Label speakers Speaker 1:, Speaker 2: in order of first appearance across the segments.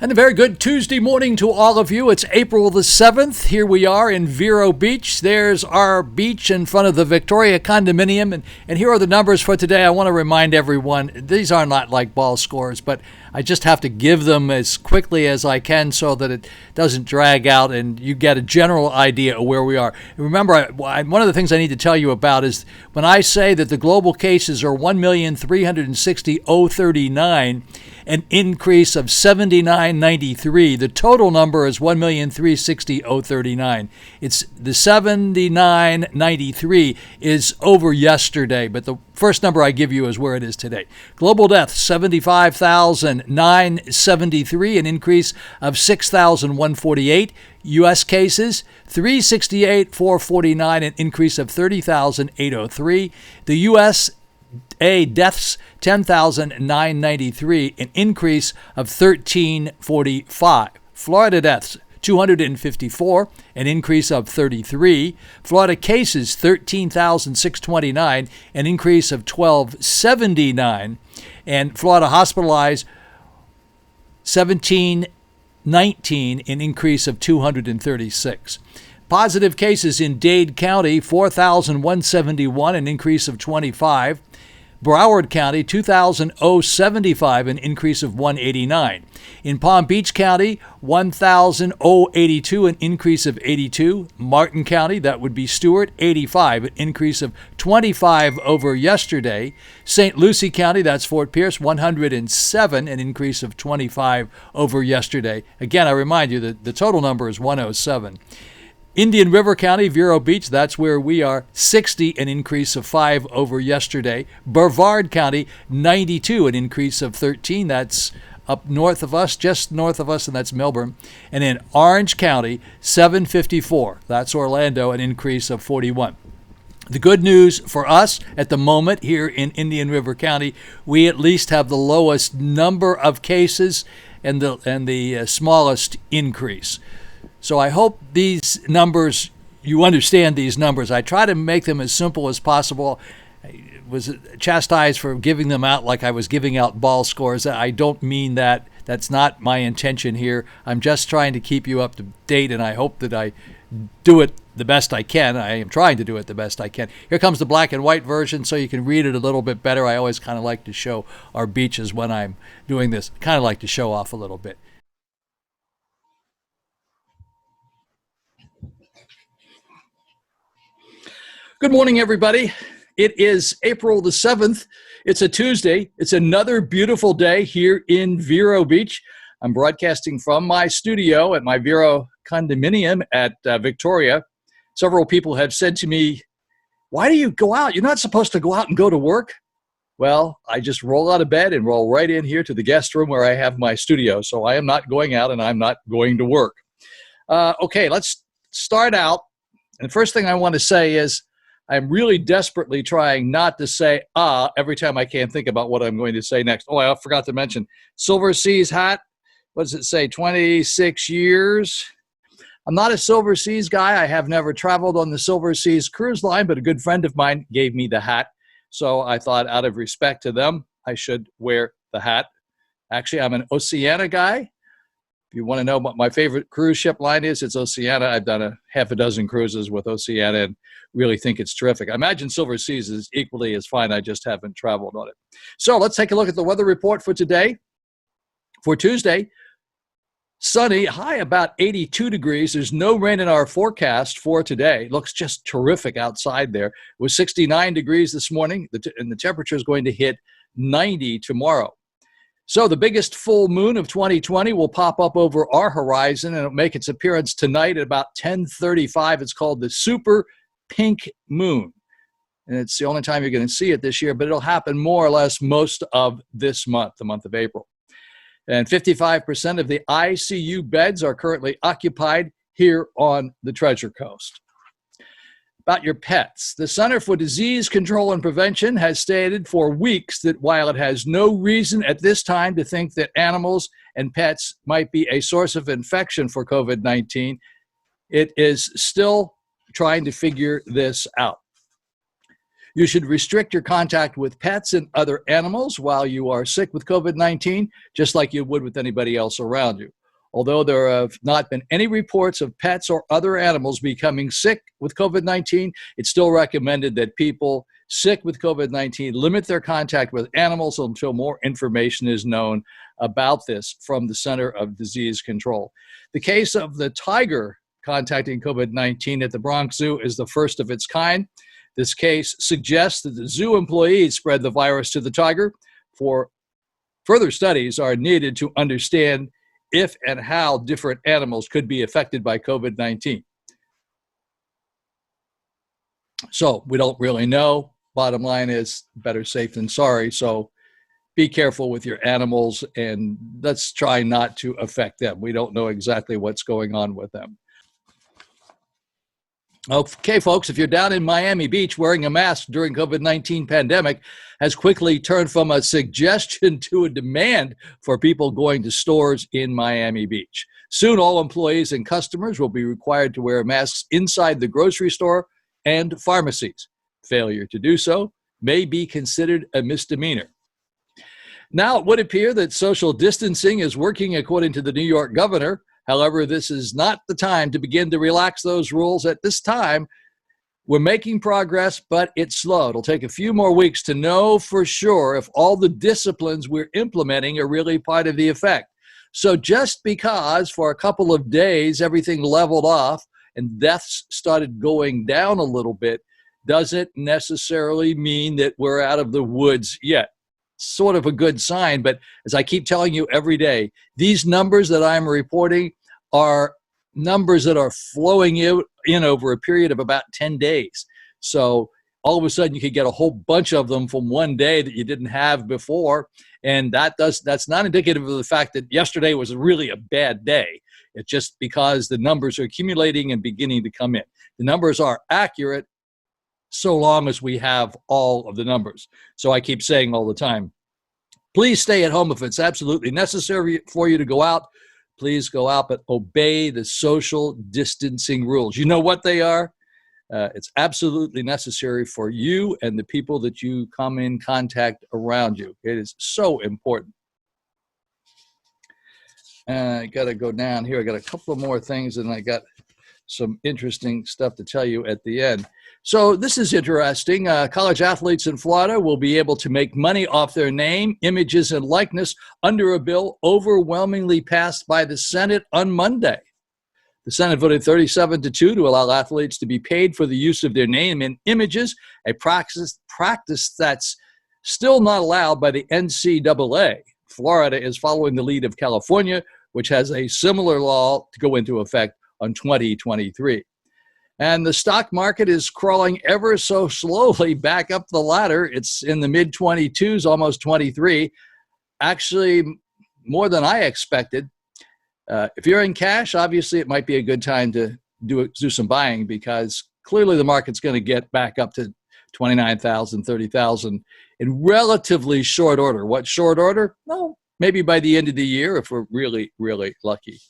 Speaker 1: And a very good Tuesday morning to all of you. It's April the 7th. Here we are in Vero Beach. There's our beach in front of the Victoria condominium. And here are the numbers for today. I want to remind everyone, these are not like ball scores, but I just have to give them as quickly as I can so that it doesn't drag out and you get a general idea of where we are. Remember, one of the things I need to tell you about is when I say that the global cases are 1,360,039, an increase of 79.93. The total number is 1,360,039. It's the 79.93 is over yesterday, but the first number I give you is where it is today. Global deaths, 75,973, an increase of 6,148. U.S. cases, 368,449, an increase of 30,803. The U.S. deaths, 10,993, an increase of 1,345. Florida deaths, 254, an increase of 33. Florida cases, 13,629, an increase of 1,279. And Florida hospitalized, 1,719, an increase of 236. Positive cases in Dade County, 4,171, an increase of 25. Broward County, 2,075, an increase of 189. In Palm Beach County, 1,082, an increase of 82. Martin County, that would be Stewart, 85, an increase of 25 over yesterday. St. Lucie County, that's Fort Pierce, 107, an increase of 25 over yesterday. Again, I remind you that the total number is 107. Indian River County, Vero Beach, that's where we are, 60, an increase of 5 over yesterday. Brevard County, 92, an increase of 13. That's up north of us, just north of us, and that's Melbourne. And in Orange County, 754. That's Orlando, an increase of 41. The good news for us at the moment here in Indian River County, we at least have the lowest number of cases and the smallest increase. So I hope these numbers, you understand these numbers. I try to make them as simple as possible. I was chastised for giving them out like I was giving out ball scores. I don't mean that. That's not my intention here. I'm just trying to keep you up to date, and I hope that I do it the best I can. I am trying to do it the best I can. Here comes the black and white version so you can read it a little bit better. I always kind of like to show our beaches when I'm doing this. Kind of like to show off a little bit. Good morning, everybody. It is April the 7th. It's a Tuesday. It's another beautiful day here in Vero Beach. I'm broadcasting from my studio at my Vero condominium at Victoria. Several people have said to me, why do you go out? You're not supposed to go out and go to work. Well, I just roll out of bed and roll right in here to the guest room where I have my studio. So I am not going out and I'm not going to work. Okay, let's start out. And the first thing I want to say is, I'm really desperately trying not to say every time I can think about what I'm going to say next. Oh, I forgot to mention Silver Seas hat. What does it say? 26 years. I'm not a Silver Seas guy. I have never traveled on the Silver Seas cruise line, but a good friend of mine gave me the hat. So I thought out of respect to them, I should wear the hat. Actually, I'm an Oceania guy. If you want to know what my favorite cruise ship line is, it's Oceania. I've done a half a dozen cruises with Oceania and really think it's terrific. I imagine Silver Seas is equally as fine. I just haven't traveled on it. So let's take a look at the weather report for today. For Tuesday, sunny, high about 82 degrees. There's no rain in our forecast for today. It looks just terrific outside there. It was 69 degrees this morning, and the temperature is going to hit 90 tomorrow. So the biggest full moon of 2020 will pop up over our horizon, and it'll make its appearance tonight at about 10:35. It's called the Super Pink Moon, and it's the only time you're going to see it this year, but it'll happen more or less most of this month, the month of April. And 55% of the ICU beds are currently occupied here on the Treasure Coast. About your pets. The Center for Disease Control and Prevention has stated for weeks that while it has no reason at this time to think that animals and pets might be a source of infection for COVID-19, it is still trying to figure this out. You should restrict your contact with pets and other animals while you are sick with COVID-19, just like you would with anybody else around you. Although there have not been any reports of pets or other animals becoming sick with COVID-19, it's still recommended that people sick with COVID-19 limit their contact with animals until more information is known about this from the Center of Disease Control. The case of the tiger contacting COVID-19 at the Bronx Zoo is the first of its kind. This case suggests that the zoo employees spread the virus to the tiger. Further studies are needed to understand if and how different animals could be affected by COVID-19. So we don't really know. Bottom line is better safe than sorry. So be careful with your animals and let's try not to affect them. We don't know exactly what's going on with them. Okay, folks, if you're down in Miami Beach, wearing a mask during COVID-19 pandemic has quickly turned from a suggestion to a demand for people going to stores in Miami Beach. Soon, all employees and customers will be required to wear masks inside the grocery store and pharmacies. Failure to do so may be considered a misdemeanor. Now, it would appear that social distancing is working according to the New York governor. However, this is not the time to begin to relax those rules at this time. We're making progress, but it's slow. It'll take a few more weeks to know for sure if all the disciplines we're implementing are really part of the effect. So just because for a couple of days everything leveled off and deaths started going down a little bit doesn't necessarily mean that we're out of the woods yet. Sort of a good sign, but as I keep telling you every day, these numbers that I'm reporting are numbers that are flowing in over a period of about 10 days. So all of a sudden you could get a whole bunch of them from one day that you didn't have before, and that's not indicative of the fact that yesterday was really a bad day. It's just because the numbers are accumulating and beginning to come in. The numbers are accurate so long as we have all of the numbers. So I keep saying all the time, please stay at home if it's absolutely necessary for you to go out. Please go out, but obey the social distancing rules. You know what they are? It's absolutely necessary for you and the people that you come in contact around you. It is so important. I got to go down here. I got a couple of more things, and I got some interesting stuff to tell you at the end. So this is interesting. College athletes in Florida will be able to make money off their name, images, and likeness under a bill overwhelmingly passed by the Senate on Monday. The Senate voted 37-2 to allow athletes to be paid for the use of their name and images, a practice that's still not allowed by the NCAA. Florida is following the lead of California, which has a similar law to go into effect on 2023. And the stock market is crawling ever so slowly back up the ladder. It's in the mid-22s, almost 23. Actually, more than I expected. If you're in cash, obviously it might be a good time to do some buying because clearly the market's going to get back up to 29,000, 30,000 in relatively short order. What short order? Well, maybe by the end of the year if we're really, really lucky.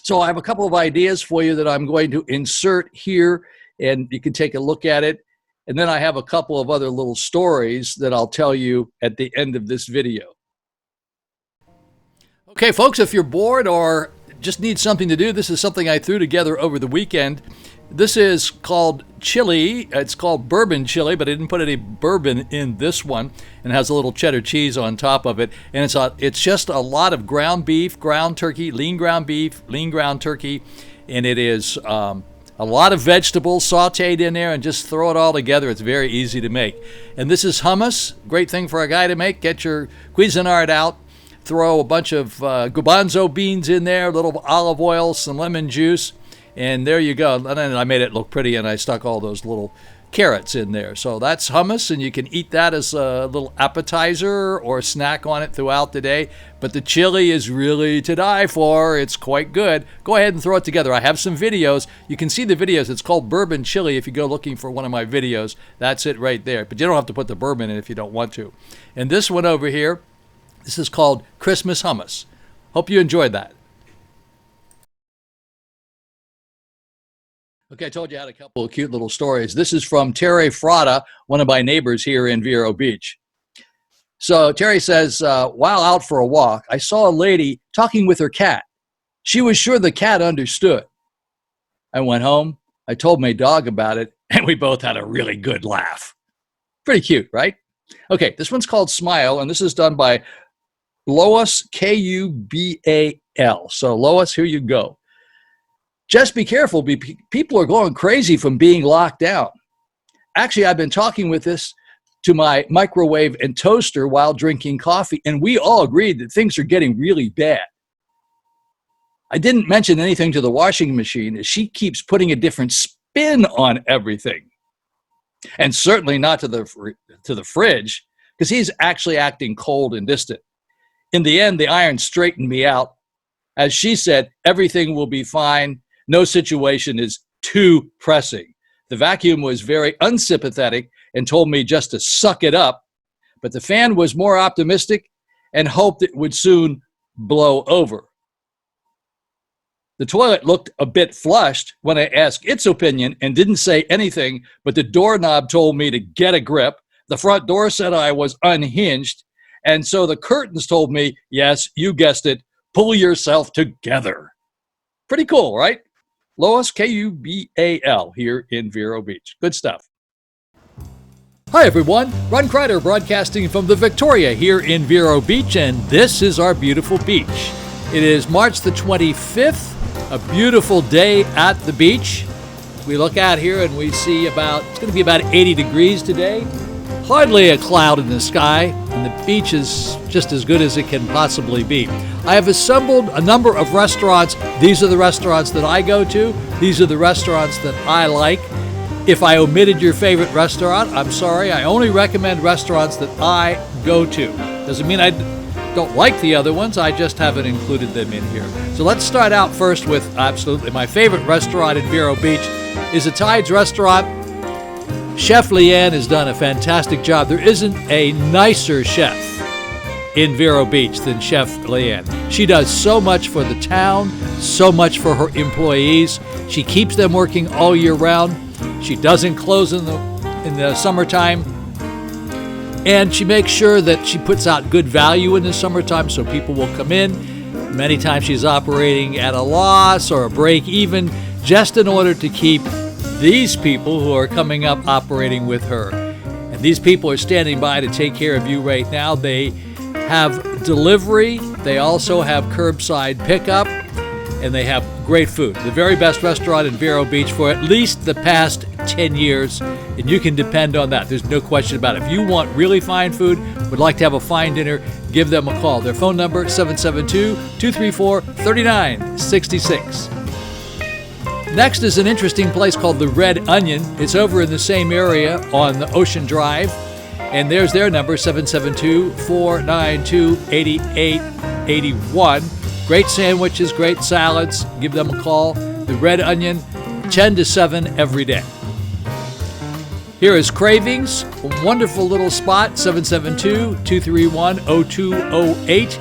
Speaker 1: So I have a couple of ideas for you that I'm going to insert here, and you can take a look at it. And then I have a couple of other little stories that I'll tell you at the end of this video. Okay, folks, if you're bored or just need something to do, this is something I threw together over the weekend. This is called chili. It's called bourbon chili, but I didn't put any bourbon in this one. And it has a little cheddar cheese on top of it. And it's just a lot of ground beef, ground turkey, lean ground beef, lean ground turkey. And it is a lot of vegetables sauteed in there, and just throw it all together. It's very easy to make. And this is hummus. Great thing for a guy to make. Get your Cuisinart out. Throw a bunch of garbanzo beans in there, a little olive oil, some lemon juice. And there you go. And then I made it look pretty, and I stuck all those little carrots in there. So that's hummus, and you can eat that as a little appetizer or a snack on it throughout the day. But the chili is really to die for. It's quite good. Go ahead and throw it together. I have some videos. You can see the videos. It's called Bourbon Chili if you go looking for one of my videos. That's it right there. But you don't have to put the bourbon in if you don't want to. And this one over here, this is called Christmas Hummus. Hope you enjoyed that. Okay, I told you I had a couple of cute little stories. This is from Terry Frada, one of my neighbors here in Vero Beach. So Terry says, while out for a walk, I saw a lady talking with her cat. She was sure the cat understood. I went home, I told my dog about it, and we both had a really good laugh. Pretty cute, right? Okay, this one's called Smile, and this is done by Lois, Kubal. So Lois, here you go. Just be careful. People are going crazy from being locked down. Actually, I've been talking with this to my microwave and toaster while drinking coffee, and we all agreed that things are getting really bad. I didn't mention anything to the washing machine as she keeps putting a different spin on everything. And certainly not to the fridge, because he's actually acting cold and distant. In the end, the iron straightened me out. As she said, everything will be fine. No situation is too pressing. The vacuum was very unsympathetic and told me just to suck it up, but the fan was more optimistic and hoped it would soon blow over. The toilet looked a bit flushed when I asked its opinion and didn't say anything, but the doorknob told me to get a grip. The front door said I was unhinged, and so the curtains told me, yes, you guessed it, pull yourself together. Pretty cool, right? Lois, Kubal, here in Vero Beach. Good stuff. Hi, everyone. Ron Crider broadcasting from the Victoria here in Vero Beach, and this is our beautiful beach. It is March the 25th, a beautiful day at the beach. We look out here and we see it's going to be about 80 degrees today. Hardly a cloud in the sky, and the beach is just as good as it can possibly be. I have assembled a number of restaurants. These are the restaurants that I go to. These are the restaurants that I like. If I omitted your favorite restaurant, I'm sorry. I only recommend restaurants that I go to. Doesn't mean I don't like the other ones. I just haven't included them in here. So let's start out first with absolutely my favorite restaurant in Vero Beach is the Tides Restaurant. Chef Leanne has done a fantastic job. There isn't a nicer chef in Vero Beach than Chef Leanne. She does so much for the town, so much for her employees. She keeps them working all year round. She doesn't close in the summertime. And she makes sure that she puts out good value in the summertime so people will come in. Many times she's operating at a loss or a break even just in order to keep these people who are coming up operating with her. And these people are standing by to take care of you right now. They have delivery. They also have curbside pickup. And they have great food. The very best restaurant in Vero Beach for at least the past 10 years. And you can depend on that. There's no question about it. If you want really fine food, would like to have a fine dinner, give them a call. Their phone number, 772-234-3966. Next is an interesting place called the Red Onion. It's over in the same area on the Ocean Drive. And there's their number, 772-492-8881. Great sandwiches, great salads. Give them a call. The Red Onion, 10 to 7 every day. Here is Cravings, a wonderful little spot, 772-231-0208.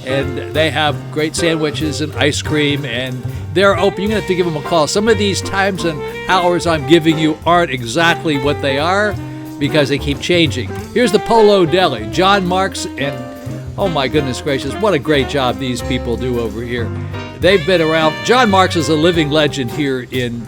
Speaker 1: And they have great sandwiches and ice cream, and they're open. You're going to have to give them a call. Some of these times and hours I'm giving you aren't exactly what they are because they keep changing. Here's the Polo Deli, John Marks, and oh my goodness gracious, what a great job these people do over here. They've been around. John Marks is a living legend here in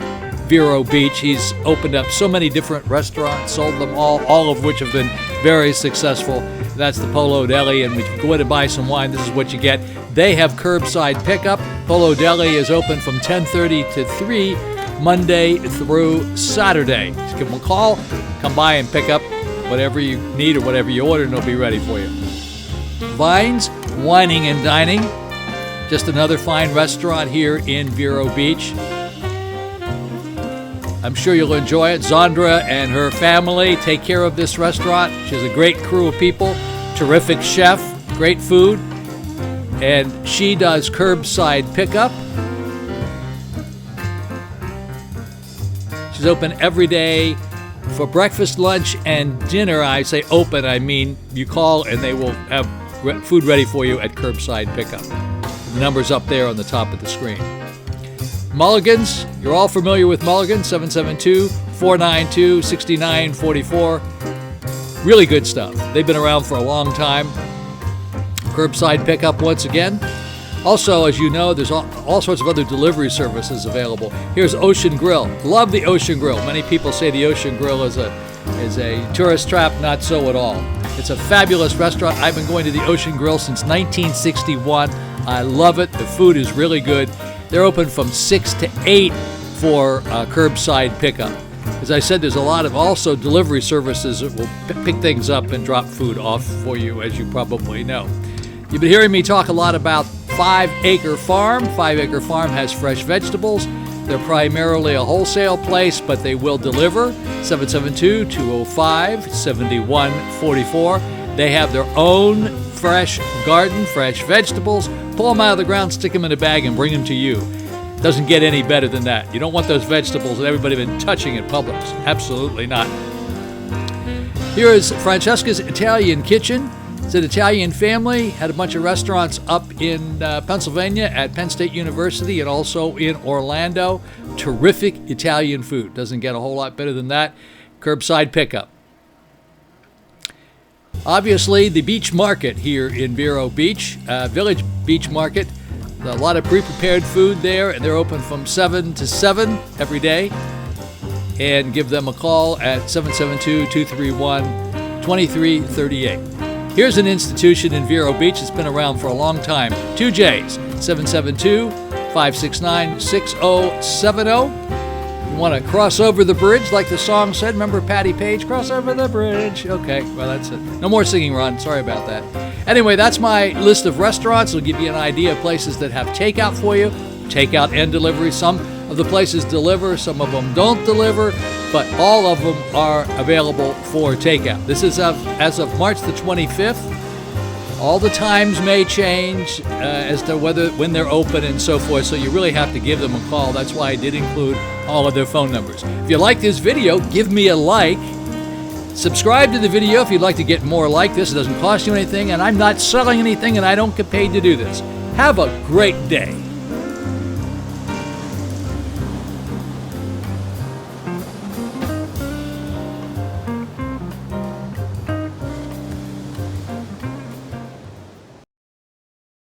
Speaker 1: Vero Beach. He's opened up so many different restaurants, sold them all of which have been very successful. That's the Polo Deli, and when you go in and buy some wine, this is what you get. They have curbside pickup. Polo Deli is open from 10:30 to 3, Monday through Saturday. Just give them a call, come by and pick up whatever you need or whatever you order, and they'll be ready for you. Vines, Wining and Dining, just another fine restaurant here in Vero Beach. I'm sure you'll enjoy it. Zandra and her family take care of this restaurant. She has a great crew of people, terrific chef, great food, and she does curbside pickup. She's open every day for breakfast, lunch, and dinner. I say open, I mean you call and they will have food ready for you at curbside pickup. The number's up there on the top of the screen. Mulligan's, you're all familiar with Mulligan's, 772-492-6944. Really good stuff. They've been around for a long time. Curbside pickup once again. Also, as you know, there's all sorts of other delivery services available. Here's Ocean Grill. Love the Ocean Grill. Many people say the Ocean Grill is a tourist trap. Not so at all. It's a fabulous restaurant. I've been going to the Ocean Grill since 1961. I love it. The food is really good. They're open from 6 to 8 for curbside pickup. As I said, there's a lot of also delivery services that will pick things up and drop food off for you, as you probably know. You've been hearing me talk a lot about 5 Acre Farm. 5 Acre Farm has fresh vegetables. They're primarily a wholesale place, but they will deliver. 772-205-7144. They have their own fresh garden, fresh vegetables. Pull them out of the ground, stick them in a bag, and bring them to you. Doesn't get any better than that. You don't want those vegetables that everybody's been touching at Publix. Absolutely not. Here is Francesca's Italian Kitchen. It's an Italian family, had a bunch of restaurants up in Pennsylvania at Penn State University and also in Orlando. Terrific Italian food. Doesn't get a whole lot better than that. Curbside pickup. Obviously, the beach market here in Vero Beach, Village Beach Market. A lot of pre-prepared food there, and they're open from 7 to 7 every day. And give them a call at 772-231-2338. Here's an institution in Vero Beach that's been around for a long time. 2J's, 772-569-6070. You want to cross over the bridge like the song said? Remember Patty Page, cross over the bridge. Okay, well, that's it. No more singing, Ron. Sorry about that. Anyway, that's my list of restaurants. It'll give you an idea of places that have takeout for you, takeout and delivery. Some of the places deliver, some of them don't deliver, but all of them are available for takeout. This is as of March the 25th. All the times may change as to when they're open and so forth, so you really have to give them a call. That's why I did include all of their phone numbers. If you like this video, give me a like. Subscribe to the video if you'd like to get more like this. It doesn't cost you anything, and I'm not selling anything, and I don't get paid to do this. Have a great day.